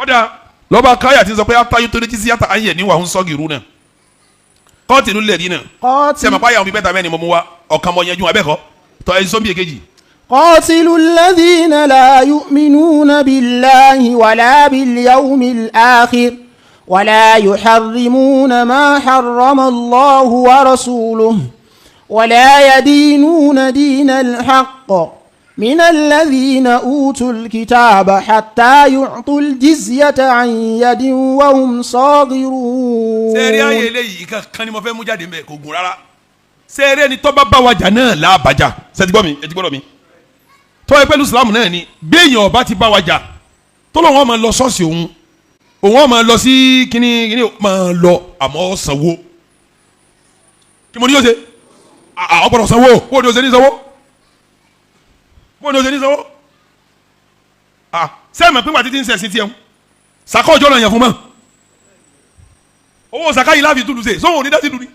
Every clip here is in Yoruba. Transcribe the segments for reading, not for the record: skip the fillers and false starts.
ọ̀dà lọ́ba káyà ti sọ pé atayé tó lé jí sí yàtà ayé ní wàhún sọ́ọ̀gì rú náà kọ́ọ̀tì ló lẹ̀ dín náà sẹ́mi apá yàwọn bíi bẹ́ẹ̀ tàbí ẹni mo mú wa ọ̀kan mọ̀ yẹn ju abẹ́kọ̀ tọ́ ẹ̀ sọ́mi èkejì. قاتلوا الذين لا يؤمنون بالله ولا باليوم الآخر ولا يحرمون ما حرم الله ورسوله ولا يدينون دين الحق من الذين أوتوا الكتاب حتى يعطوا الجزية عن يد وهم صاغرون. sẹ́ẹ̀rì ayé eléyìí kan ni mo fẹ́ mú jáde mẹ́ kò gùn rárá sẹ́ẹ̀rì ẹni tó bá bá wa jà náà làbàjá ṣe ti gbọ́ mi ẹ ti gbọ́dọ̀ mi tó ẹ pẹ̀lú Islam náà ni béèyàn ọba ti bá wa jà tó lọ́ wọn máa lọ ṣọ́ọ̀ṣì òun máa lọ sí kíní máa lọ àmọ́ sanwó kí mo ní yóò ṣe ọ̀pọ̀lọpọ̀ sanwó bó ni o ṣe ní sanwó bó ni o ṣe ní sanwó sẹ́ẹ̀mọ̀ pé wà títí ń sẹ̀sìn tiẹ̀ ń sàkọ́ ọjọ́ náà yẹn fún mọ́ owó sàká yìí láàfin túlù ṣe sóhun onídàá ti dùn ní.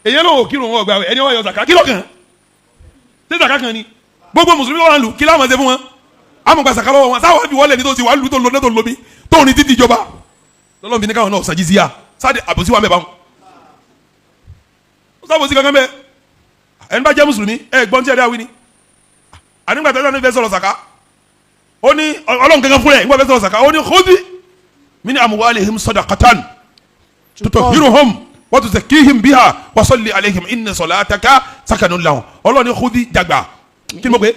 èyàn ló kírun wọn ọgbà ẹni wọn yọ sàká kí lọ́kàn ṣé sàká kan ni gbogbo mùsùlùmí wọn lù kí láwọn ṣe fún wọn amọ̀gbà sàká lọ́wọ́ wọn sáwọn àbí wọlé ní tó ti wà lù tó lọ tó lómi tó ní títí ìjọba lọ́lọ́mí ní káwọn náà sàjí síyà sáde àbòsí wa mẹ́ báwọn sábòsí kankan bẹ́ẹ̀ ẹni bá jẹ́ mùsùlùmí ẹ gbọ́n tí ẹ dá wí ni ànígbà tẹ́lẹ̀ ní fẹ́ sọ̀rọ̀ sàká ó ní ọlọ́run kankan fún ẹ̀ nígbà fẹ́ sọ̀rọ̀ sàká ó ní khudh min amwalihim sadaqatan tutahhiruhum wa tuzakkihim biha wa salli alayhim inna salataka sakanun lahum ọlọ́run ní khudh jàgbà kí ni mo pè.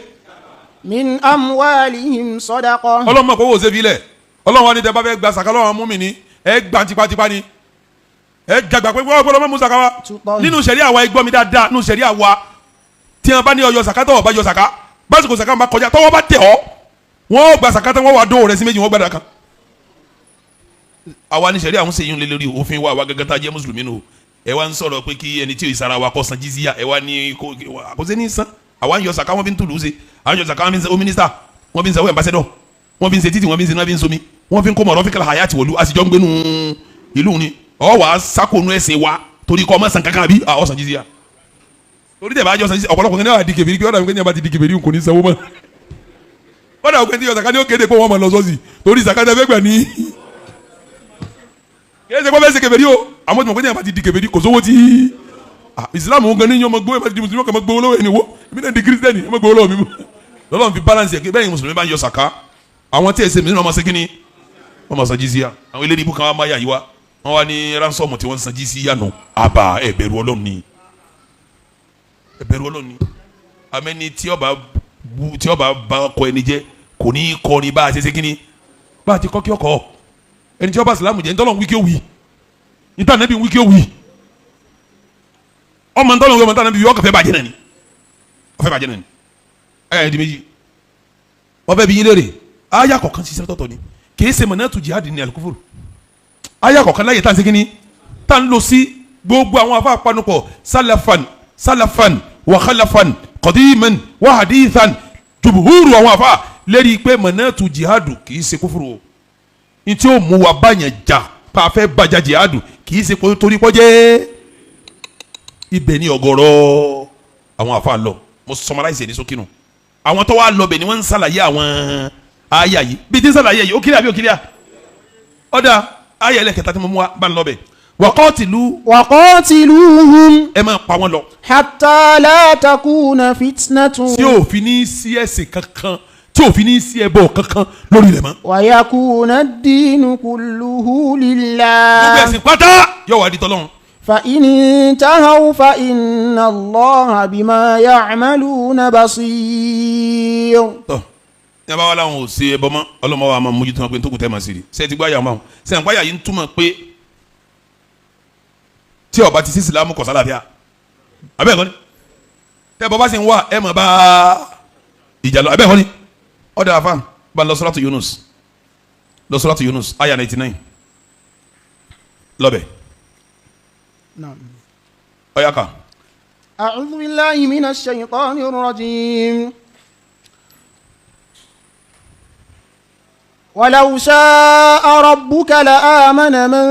min amwalihim sadaqa. ọlọ́run mọ̀ kó wò ó ṣe fi lẹ̀ ọlọ́run wa ní tẹ́ bá fẹ́ gba sàká lọ́wọ́ mú mi ní ẹ gbà tipátipá ni ẹ jàgbà pé wọ́n gbọ́dọ̀ mọ́ musa ká wa nínú sẹ̀ríà wa ẹgbọ́n mi dáadáa nínú sẹ̀ríà wa tí wọ́n bá ní ọyọ sàká tọ́wọ́ bá yọ sàká básìkò sàká máa kọjá tọ́wọ́ bá tẹ̀ ọ́ wọ́n gba sàká tán wọ́n wà dóò rẹ̀ sí méjì wọ́n gbàdá kan. àwa ní sẹ̀ríà ń sèyún lé lórí òfin wa àwa gẹ́gẹ́ tá a jẹ́ mùsùlùmí nù ẹ wá ń sọ̀rọ̀ pé kí ẹni tí ìsara wa kó san jizíyà ẹ wá ní kó ṣe ní san àwa ń yọ sàká wọ́n fi ń tùlù ṣe àwọn yọ sàká wọ́n fi ń ṣe mínísítà wọ́n fi ń ṣe ambassador wọ́n fi ń ṣe títì wọ́n fi ń ṣe náà fi ń somi wọ́n fi ń kó mọ̀rọ́ fíkàlà hayati wọ̀lú àsìjọ́ ń gbénu ìlú ni ọ wà á sákòónú ẹ̀sìn wa torí kọ́ ọmọ san kankan bí ọ san jizíya torí tẹ̀ bá jọ san jizíya ọ̀pọ̀lọpọ̀ ní wàá di kèfèrí kí ọ̀dà mi kò ní abá ti di kèfèrí kò ní sanwó mọ́ ọ̀dà òkè ní ọ̀sàká ní ó kéde pé wọ́n mọ̀ lọ sọ́ọ̀sì torí ìsàkádà fẹ́ gbà ní kí ẹ ṣe kó fẹ́ ṣe kèfèrí o àmọ́ tí mo kò ní abá ti di kèfèrí kò sówó tí ìsìlámù gan ní yọmọ gbówó ẹ̀ di mùsùlùmí kan gbówó lọ́wọ́ ẹ̀ níwó èmi náà di kírísítẹ́nì ẹ̀ mọ́ gbówó lọ́wọ́ mi mọ́ lọ́lọ́run fi balance ẹ̀ kí bẹ́ẹ̀ ni mùsùlùmí bá ń yọ sàká àwọn tí ẹ̀ ṣe mìíràn ọmọ ṣe kíní ọmọ san jizíya àwọn eléyìí ibùkún wa máa yà yí wa wọn wá ní ransom tí wọn san jizíya nù àbá ẹ bẹ̀rù Ọlọ́run ni ẹ bẹ̀rù Ọlọ́run ni amẹni tí ọba bá kọ ẹni jẹ kò ní í kọ ni bá a ṣe ṣe kíní bá a ti kọ́ kí ọkọ ẹni tí ọba sìlámù jẹ ntọ́lọ́n wíkẹ́ wì níta nàbí wíkẹ́ wì ọmọ ntọ́lọ́n wíkẹ́ ọmọ nàbí ọkọ̀ fẹ́ bàjẹ́ nàní ọfẹ́ bàjẹ́ nàní ẹ̀ ẹ̀ di méjì ọbẹ̀ bí yín léèrè aya kọ̀ọ̀kan ṣiṣẹ́ tọ̀tọ̀ ni kì í ṣe mọ̀nàtù jihad ní alukufuru aya kọ̀ọ̀kan láyé tá à ń ṣe kíní tá à ń lọ sí gbogbo àwọn afa àpanupọ̀ salafan wa khalafan qadiman wa hadithan jumhuru àwọn afa lérí pé mọ̀nàtù jihad kì í ṣe kúfuru o ní tí ó mú wa báyàn jà pa fẹ́ bàjá jihad kì í ṣe torí pọ́jẹ́ ibẹ̀ ni ọ̀gọ̀rọ̀ àwọn afa lọ mo summarize ní sókínù àwọn tó wà lọ bẹ̀ ni wọ́n ń ṣàlàyé àwọn aya yìí bí tí ń ṣàlàyé yìí ó kílíà bí ó kílíà ọ̀dà aya ẹlẹ́kẹta tí mo mú wa bá ń lọ bẹ̀ waqatiluhum ẹ máa pa wọ́n lọ. hatta la takuna fitnatun. tí ò fi ní sí ẹ̀sìn kankan tí ò fi ní sí ẹbọ kankan lórí rẹ̀ mọ́. wa yakuna ad-dinu kulluhu lillah. gbogbo ẹ̀sìn pátá yóò wá di tọ́lọ́run. fa in intahaw fa inna Allaha bima ya'maluna basir. ní abáwá làwọn ò ṣe ẹbọ mọ́ ọlọ́mọ wa máa mójútó wọn pé nítorí tẹ́ máa ṣe rí ṣe ti gbá yà wọn ṣe àǹpá yà yìí ń túmọ̀ pé tí ọba ti sí ìsìlámù kọ̀ sálàfíà abẹ́ẹ̀kọ́ ni tẹ́ bọ́ bá sì ń wá ẹ̀ mọ̀ bá ìjà lọ abẹ́ẹ̀kọ́ ni ọ̀dà àfa bá lọ suratu Yunus aya 99 lọ́bẹ̀ ọ̀yà ká. a'udhu billahi minash shaytanir rajim. ولو شاء ربك لآمن من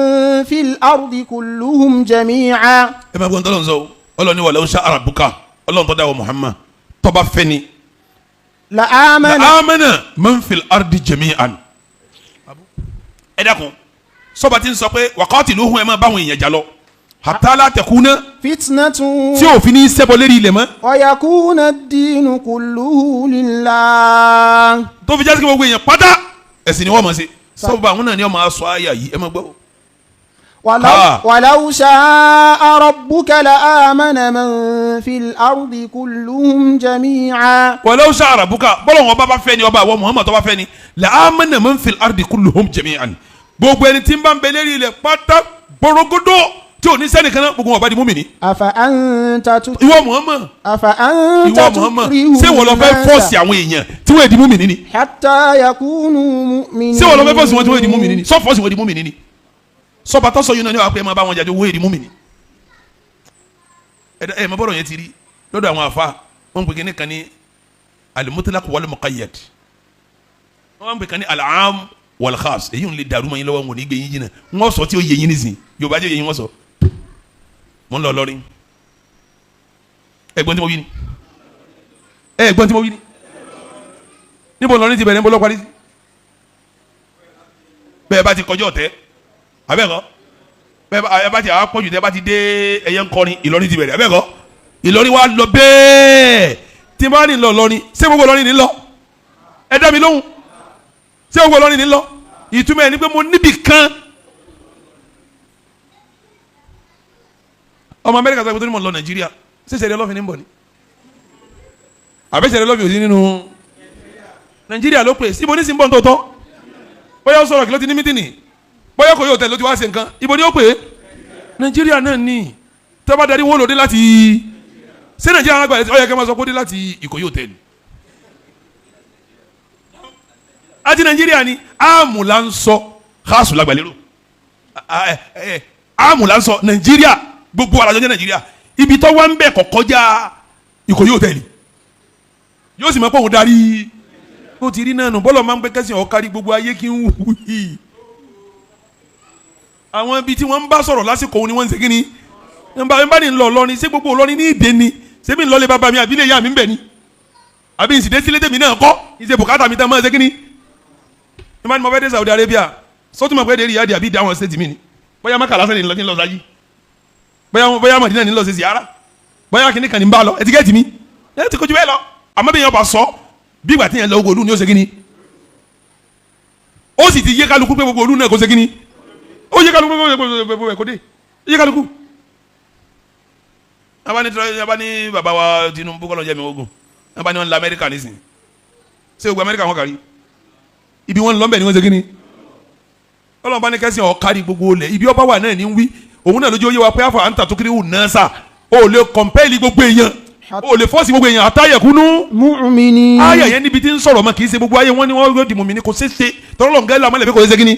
في الأرض كلهم جميعا. ẹ máa gbọ́n tọ́lọ́ ń sọ ọlọ́ni ولو شاء ربك ọlọ́run tó dá wa Muhammad tó bá fẹ́ ni la'amana man fil ardi jami'an. ẹ dákun sọba tí ń sọ pé waqatiluhum ẹ máa bá àwọn èèyàn jà lọ hatta la takuna fitnatun tí òfin ní sẹ́bọ̀ lérí ilẹ̀ mọ́. wa yakuna ad-dinu kulluhu lillah. tó fi jásí kí gbogbo èèyàn pátá ẹ̀sìn ni wọ́n máa ṣe sọ́ba àwọn náà ni wọ́n máa sọ àyà yìí ẹ máa gbọ́. ولو شاء ربك لآمن من في الأرض كلهم جميعا. ولو شاء ربك bọ́lọ̀ wọn bá fẹ́ ni ọba àwọn Muhammad tó bá fẹ́ ni لآمن من في الأرض كلهم جميعا. gbogbo ẹni tí ń bá ń bẹ lérí ilẹ̀ pátá gbòrògbòdò tí ò ní sẹ́ni kan náà gbogbo wọn bá di mùmínì. ìwọ Muhammad ṣé wọ́n lọ fẹ́ fọ́ọ̀sì àwọn èèyàn tí wọ́n di mùmínì ni. حتى يكونوا مؤمنين. ṣé wọ́n lọ fẹ́ fọ́ọ̀sì wọn tí wọ́n di mùmínì ni sọ fọ́ọ̀sì wọn di mùmínì ni. sọba tó sọ yìí náà ni wàá pé ẹ máa bá wọn jáde owó èdè múmi ni ẹ máa bọ́dọ̀ yẹn ti rí lọ́dọ̀ àwọn afa wọn pè kíní kan ní al-mutlaq wal-muqayyad wọn pè kan ní al-aam wal-khas èyí ń lè dàrú mọ́ yín lọ́wọ́ wọn ní gbé yín jìnnà wọn sọ tí ó yẹ yín nísìn yorùbá jẹ́ yẹ yín wọ́n sọ wọn lọ lọ́rin ẹ̀gbọ́n tí mo wí ni ẹ̀gbọ́n tí mo wí ni níbo lọ́rin ti bẹ̀rẹ̀ níbo lọ́ parí sí bẹ́ẹ̀ bá ti kọjọ́ ọ̀tẹ́ abẹ́kọ̀ bẹ́ẹ̀ bá ti àwọn pọ̀jù tẹ́ bá ti dé ẹyẹ ńkọrin Ìlọrin ti bẹ̀rẹ̀ abẹ́kọ̀ Ìlọrin wa lọ bẹ́ẹ̀ tí n bá ní lọ lọrin ṣé gbogbo lọrin ní lọ ẹ dá mi lóhùn ṣé gbogbo lọrin ní lọ ìtumọ̀ ẹ̀ ni pé mo níbì kan ọmọ Amẹ́ríkà sọ pé tó ní mọ̀ lọ Nàìjíríà ṣé ṣẹ̀rẹ̀ lọ́fìn ní bọ̀ ni àbẹ́ṣẹ̀rẹ̀ lọ́fìn òsì nínú Nàìjíríà ló pè síbo ní sí ń bọ̀ ní tòótọ́ bóyá ó sọ̀rọ̀ kí ló ti ní mítìnì bóyá kò yóò tẹ̀ ló ti wá ṣe nǹkan ibo ni ó pè é Nàìjíríà náà ní tẹ́bá darí wọn lòdì láti ṣé Nàìjíríà náà gbàdé ọ̀yẹ́ kẹ́ máa sọ pé ó dé láti Ìkòyí hòtẹ́ẹ̀lì àti Nàìjíríà ni áàmù là ń sọ káàsù lágbàlérò áàmù là ń sọ Nàìjíríà gbogbo àlàjọ jẹ́ Nàìjíríà ibi tó wá ń bẹ̀ kọ̀ kọjá Ìkòyí hòtẹ́ẹ̀lì yóò sì máa pọ̀ òun darí ó ti rí náà nù bọ́lọ̀ máa ń pẹ́ kẹ́sìn ọ̀kárí gbogbo ayé kí ń wù yìí àwọn ibi tí wọ́n ń bá sọ̀rọ̀ lásìkò òun ni wọ́n ń ṣe kí ni ń bá ní lọ lọ́rin ṣé gbogbo lọ́rin ní ìdè ni ṣé bí ń lọ́lé bàbá mi àbí ilé ìyá mi ń bẹ̀ ni àbí ìsìdé sílé tèmi náà kọ́ ìṣe bùkátà mi tán máa ṣe kí ni. ní bá ní mo fẹ́ dé Saudi Arabia sọ́tún mọ̀ pé dé Riyadh àbí ìdáwọn ṣètì mi ni bóyá Mákà lásán ní lọ sáyé bóyá Mádínà ní lọ ṣe ziyara bóyá kìnnì kan ní bá lọ ẹtíkẹ́ẹ̀tì mi ẹ ti kojú bẹ́ẹ̀ lọ àmọ́ bí yẹn bá sọ bí ìgbà tí yẹn lọ gbogbo olú ni ó ṣe kí ni ó sì ti yé kálukú pé gbogbo olú náà kó ṣe kí ni ó yé kálukú pé kò dé yé kálukú. abani baba wa Tinubu kọlọ jẹ mi ogun abani wọn lọ Amẹ́ríkà nísìnyí ṣé o gba Amẹ́ríkà wọn kàrí ibi wọn lọ bẹ ni wọn ṣe kí ni Ọlọ́run bá ní kẹsàn ọ kárí gbogbo lẹ ibi ọba wà náà ní wí òun náà lójú oyé wa pé àfọ àǹtà tó kiri wù náà sà ó lè kọ̀mpẹ́ẹ̀lì gbogbo èèyàn ó lè fọ́ọ̀sì gbogbo èèyàn àtàyẹ̀kúnú. mu'mini. ayà yẹn níbi tí ń sọ̀rọ̀ mọ́ kì í ṣe gbogbo ayé wọn ni wọ́n yóò di mùmínì kò ṣeéṣe tọ́lọ́ nǹkan ẹ̀la ọmọlẹ́bí kò ṣeéṣe kí ni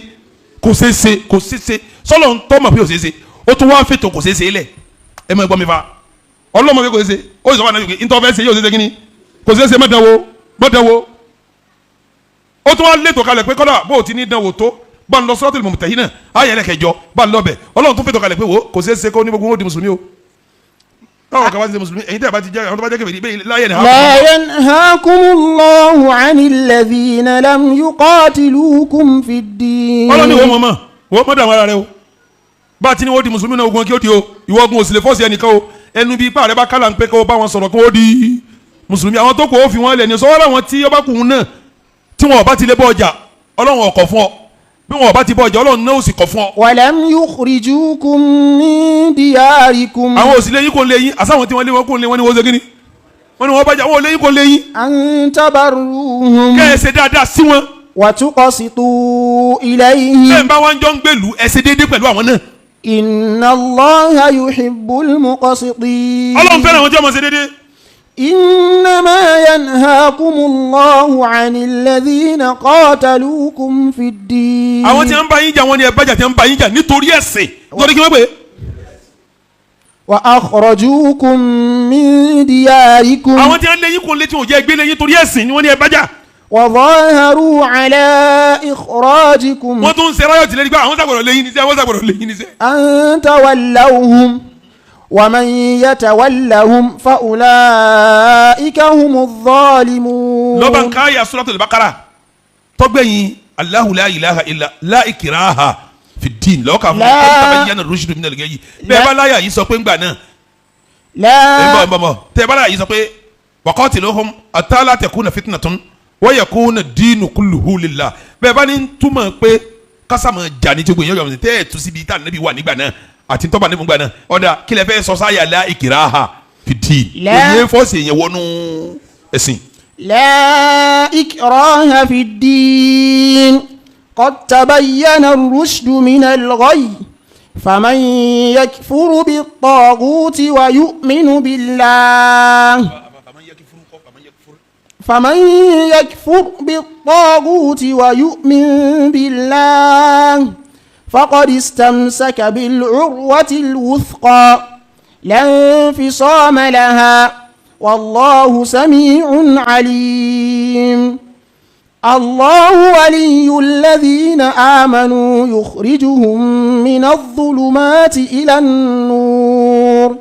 kò ṣeéṣe sọ́lọ́ ń tọ́ mọ̀ pé kò ṣeéṣe ó tún wá fètò kò ṣeéṣe lẹ̀ ẹ mọ̀ ẹ gbọ́ mi fa ọlọ́mọ pé kò ṣeéṣe ó sì sọ wà náà yòókè ntọ́ fẹ́ ṣe yóò ṣeéṣe kí ni kò ṣeéṣe mọ́dánwó ó tún wá lẹ́tọ̀ kalẹ̀ pé kọ́dà bó o ti ní dánwò tó bá ń lọ Suratul Mumtahina ayẹlẹ kẹjọ bá ń lọ bẹ̀ Ọlọ́run tún fètò kalẹ̀ pé wo kò ṣeéṣe kó ní gbogbo wọn ó di mùsùlùmí o káwọn kan bá ti ṣe mùsùlùmí ẹ̀yin tẹ́ bá ti jẹ́ àwọn tó bá jẹ́ kẹfìrí bẹ́ẹ̀ la yanhakumullahu anil ladhina lam yuqatilukum fid-din. Ọlọ́ni wọ́n mọ̀ dàwọn ara rẹ o bá a ti ní wọ́n di mùsùlùmí náà ogun kí ó di o ìwọ ogun òsìlè fọ́ọ̀sì ẹnìkan o ẹnu bíi ipá rẹ bá kálá ń pẹ́ kó o bá wọn sọ̀rọ̀ kó o di mùsùlùmí àwọn tó kù ó fi wọn lẹ̀ ní sọ́wọ́ láwọn tí ọba kùn náà tí wọn ọba ti lé bọ́ ọjà Ọlọ́run ọkọ̀ fún ọ bí wọn ọba ti bọ́ ọjà Ọlọ́run náà ó sì kọ̀ fún ọ. walam yukhrijukum min diyarikum. àwọn òsìlè yín kò lè yín àsáwọn tí wọ́n lé wọn kò lè wọn ni wọ́n ṣe kíni wọ́n ni wọ́n bá jà wọ́n lé yín kò lè yín. an tabarruhum. kẹ́ ẹ ṣe dáadáa sí wọn. wa tuqsitu ilayhim. bẹ́ẹ̀ bá wọn jọ ń gbèlú ẹ ṣe déédéé pẹ̀lú àwọn náà. inna Allaha yuhibbul muqsitin. Ọlọ́run fẹ́ràn àwọn tí wọ́n ṣe déédéé. إنما ينهاكم الله عن الذين قاتلوكم في الدين. àwọn tí ń bá yín jà wọ́n ní ẹ bá jà tí ń bá yín jà nítorí ẹ̀sìn nítorí kí wọ́n pè é. وأخرجوكم من دياركم. àwọn tí ń lé yín kò lé tí ò jẹ́ gbé lé yín torí ẹ̀sìn ni wọ́n ní ẹ bá jà. وظاهروا على إخراجكم. wọ́n tún ń ṣe ráyọ̀ tìlẹ̀ nígbà àwọn sàgbọ̀dọ̀ lé yín níṣẹ́ àwọn sàgbọ̀dọ̀ lé yín níṣẹ́. أن تولوهم ومن يتولهم فأولئك هم الظالمون. lọ́ba nǹkan ayé Suratul Baqara tọ́gbẹ̀yìn Allahu la ilaha illa la ikraha fi din lọ́ọ̀ka fún mi tabayyana rushdu minal ghayyi bẹ́ẹ̀ bá láyà yìí sọ pé ńgbà náà tẹ́ẹ̀ bá láyà yìí sọ pé waqatiluhum hatta la takuna fitnatun wa yakuna ad-dinu kulluhu lillah bẹ́ẹ̀ bá ní túmọ̀ pé kásámọ̀ jà ní tí gbogbo èèyàn yọ̀ tẹ́ ẹ̀ tún síbi tá níbi wà nígbà náà àti tọ́ba níbi gbà náà ọ̀dà kílẹ̀ fẹ́ sọ sáyà la ikraha fi din òye fọ́ọ̀sì yẹn wọnú ẹ̀sìn. لا إكراه في الدين قد تبين الرشد من الغي فمن يكفر بالطاغوت ويؤمن بالله فمن يكفر بالطاغوت ويؤمن بالله فقد استمسك بالعروة الوثقى لا انفصام لها والله سميع عليم الله ولي الذين آمنوا يخرجهم من الظلمات إلى النور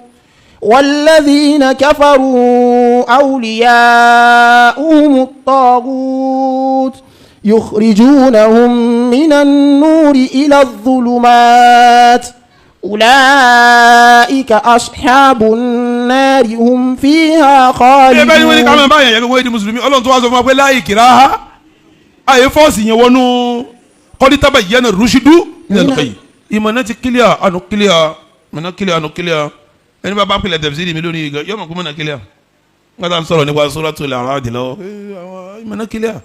والذين كفروا أولياؤهم الطاغوت يخرجونهم من النور إلى الظلمات أولئك أصحاب النار هم فيها خالدون. ẹ bẹ́ẹ̀ ni wọ́n ní ká máa bá yẹn yẹn wọ́n di mùsùlùmí ọlọ́run tó wá sọ fún wa pé la ikraha àyè fọ́ọ̀sì yẹn wọnú qad tabayyana rushdu minal ghayy ìmọ̀ náà ti kílíà ànú kílíà mọ̀nà kílíà ànú kílíà ẹni bá bá pèlè tafsiri mi lónìí yọ mọ̀ kó mọ̀nà kílíà nígbà tá à ń sọ̀rọ̀ nípa Suratul A'raf lọ ìmọ̀ náà kílíà